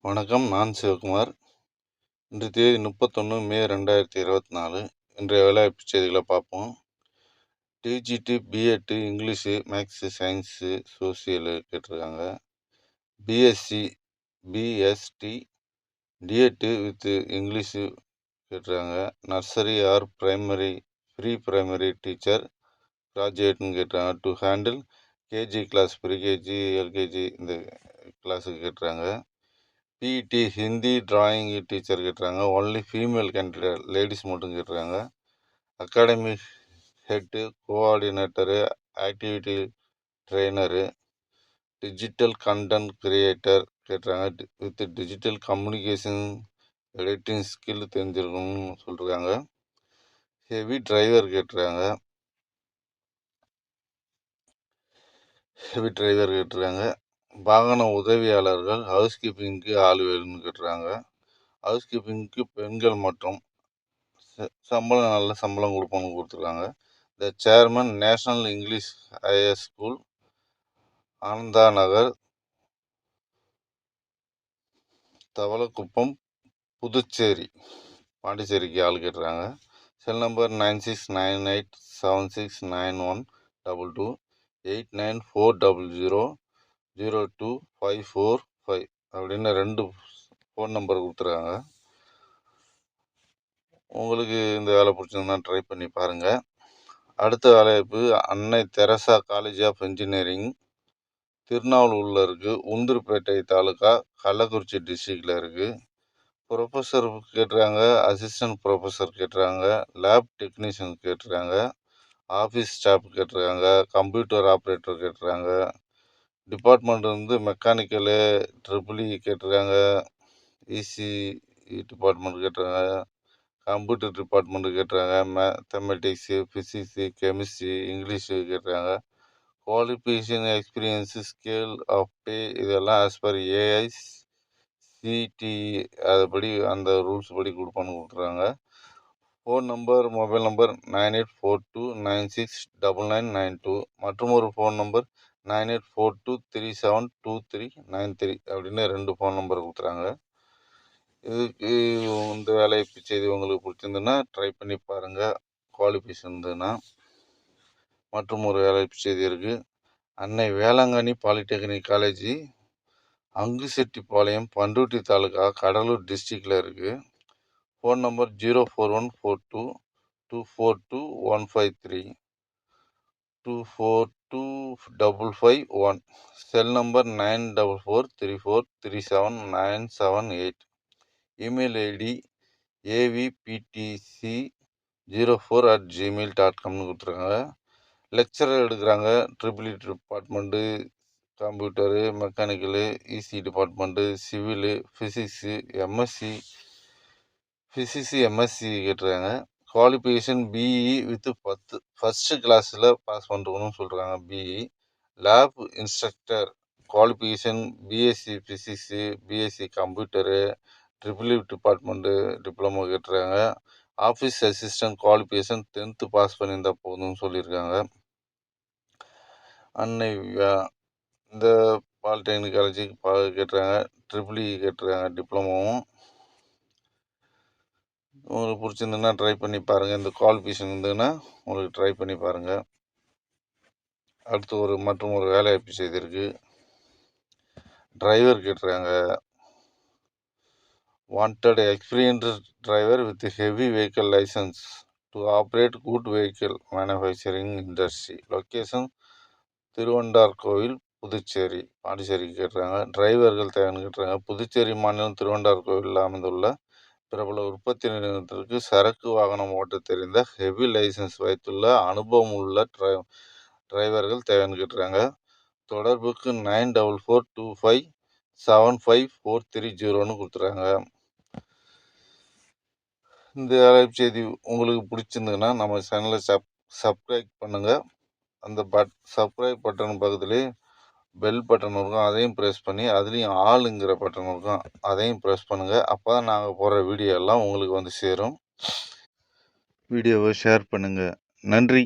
வணக்கம். நான் சிவகுமார். இன்று தேதி 31 மே 2024. இன்றைய வேலைவாய்ப்பு செய்திகளை பார்ப்போம். TGT, BEd, English, maths, science, social கேட்டிருக்காங்க. BSc, PST, DEd with English கேட்டிருக்காங்க. Nursery or primary, pre primary teacher கிராஜுவேட்னு கேட்டுறாங்க. To handle KG class, pre KG, LKG இந்த கிளாஸுக்கு கேட்டுறாங்க. பிடி ஹிந்தி டிராயிங் டீச்சர் கேட்டுறாங்க. ஒன்லி ஃபீமேல் கேண்டிடேட், லேடிஸ் மட்டும் கேட்டுறாங்க. Academy head, coordinator, activity trainer, digital content creator கேட்டுறாங்க. With digital communication editing skill தெரிஞ்சிருக்கணும்னு சொல்லியிருக்காங்க. ஹெவி டிரைவர் கேட்டுறாங்க. வாகன உதவியாளர்கள், ஹவுஸ் கீப்பிங்க்கு ஆள் வேணும்னு கேட்டுறாங்க. ஹவுஸ் கீப்பிங்க்கு பெண்கள் மற்றும் சம்பளம் நல்ல சம்பளம் கொடுப்போம்னு கொடுத்துருக்காங்க. The chairman, national English higher school, Ananda Nagar, Thavalakuppam, Puducherry, பாண்டிச்சேரிக்கு ஆள் கேட்டுறாங்க. செல் நம்பர் 9698769122, 8940000255 அப்படின்னு 2 ஃபோன் நம்பர் கொடுத்துருக்காங்க. உங்களுக்கு இந்த வேலை பிடிச்சிருந்தா ட்ரை பண்ணி பாருங்கள். அடுத்த வேலைவாய்ப்பு Annai Theresa college of engineering, திருநாவலூரில் இருக்குது. உளுந்தூர்பேட்டை தாலுக்கா, கள்ளக்குறிச்சி டிஸ்ட்ரிக்டில் இருக்குது. ப்ரொஃபஸர் கேட்டுறாங்க, அசிஸ்டன்ட் ப்ரொஃபஸர் கேட்டுறாங்க, லேப் டெக்னீஷியன் கேட்டுறாங்க, ஆஃபீஸ் ஸ்டாஃப் கேட்டுருக்காங்க, கம்ப்யூட்டர் ஆப்ரேட்டர் கேட்டுறாங்க. டிபார்ட்மெண்ட் வந்து மெக்கானிக்கலு, ட்ரிபிள்இ கேட்டுருக்காங்க, இசி டிபார்ட்மெண்ட் கேட்டுருக்காங்க, கம்ப்யூட்டர் டிபார்ட்மெண்ட்டு கேட்டுறாங்க, மேத்தமெட்டிக்ஸு, ஃபிசிக்ஸு, கெமிஸ்ட்ரி, இங்கிலீஷு கேட்டுறாங்க. Qualification, experience, scale of pay இதெல்லாம் ஆஸ் பர் ஏஐசிடிஇ அதுபடி அந்த ரூல்ஸ் படி கொடுப்பான்னு கொடுத்துருக்காங்க. ஃபோன் நம்பர், மொபைல் நம்பர் 9842969992 மற்றும் ஒரு ஃபோன் நம்பர் 9842372393 அப்படின்னு 2 ஃபோன் நம்பர் கொடுத்துறாங்க. இதுக்கு இந்த வேலைவாய்ப்பு செய்தி உங்களுக்கு பிடிச்சிருந்துன்னா ட்ரை பண்ணி பாருங்கள். குவாலிஃபிகேஷன் இருந்ததுன்னா. மற்றும் ஒரு வேலைவாய்ப்பு செய்தி இருக்குது. அன்னை வேளாங்கண்ணி பாலிடெக்னிக் காலேஜ், அங்குசெட்டிப்பாளையம், பண்ருட்டி தாலுக்கா, கடலூர் டிஸ்ட்ரிக்டில் இருக்குது. Phone number 041422422153, 242551. Cell number 9443437978. Email ID avptc04@gmail.comனு கொடுத்துருக்காங்க. லெக்சரர் எடுக்கிறாங்க. Triple E department, computer, mechanical, EC department, civil, physics, MSc கேட்டுருக்காங்க. குவாலிஃபிகேஷன் பிஇ வித் ஃபஸ்ட்டு கிளாஸில் பாஸ் பண்ணுறோன்னு சொல்கிறாங்க. BE. Lab instructor qualification BSc physics, BSc computer, triple E department diploma கேட்டுருக்காங்க. Office assistant qualification 10th pass பண்ணியிருந்தால் போதும்னு சொல்லியிருக்காங்க. அன்னை இந்த பாலிடெக்னிக் காலேஜுக்கு கேட்டுருக்காங்க. ட்ரிபிள்இ கேட்டுருக்காங்க, டிப்ளமோவும். உங்களுக்கு பிடிச்சிருந்துன்னா ட்ரை பண்ணி பாருங்கள். இந்த குவாலிஃபிகேஷன் இருந்ததுன்னா உங்களுக்கு ட்ரை பண்ணி பாருங்கள். அடுத்து மற்றும் ஒரு வேலைவாய்ப்பு செய்திருக்கு. டிரைவர் கேட்டுருக்காங்க. Wanted experienced driver with heavy vehicle licence to operate good vehicle manufacturing industry. Location Thiruvandarkoil, Puducherry, பாண்டிச்சேரிக்கு கேட்டுறாங்க. டிரைவர்கள் தேவைன்னு கேட்டுறாங்க. புதுச்சேரி மாநிலம் திருவண்டார்கோவிலில் அமைந்துள்ள பிரபல உற்பத்தி நிறுவனத்திற்கு சரக்கு வாகனம் ஓட்ட தெரிந்த ஹெவி லைசன்ஸ் வைத்துள்ள அனுபவம் உள்ள டிரைவர்கள் தேவைன்னு கேட்டுறாங்க. தொடர்புக்கு 9442575430 கொடுத்துறாங்க. இந்த அழைப்பு செய்தி உங்களுக்கு பிடிச்சிருந்ததுன்னா நம்ம சேனலை சப்ஸ்கிரைப் பண்ணுங்கள். அந்த சப்ஸ்கிரைப் பட்டன் பக்கத்துலேயே பெல் பட்டன் இருக்கும், அதையும் ப்ரெஸ் பண்ணி அதுலேயும் ஆளுங்கிற பட்டன் இருக்கும், அதையும் ப்ரெஸ் பண்ணுங்கள். அப்போ தான் நாங்கள் போடுற வீடியோ எல்லாம் உங்களுக்கு வந்து சேரும். வீடியோவை ஷேர் பண்ணுங்கள். நன்றி.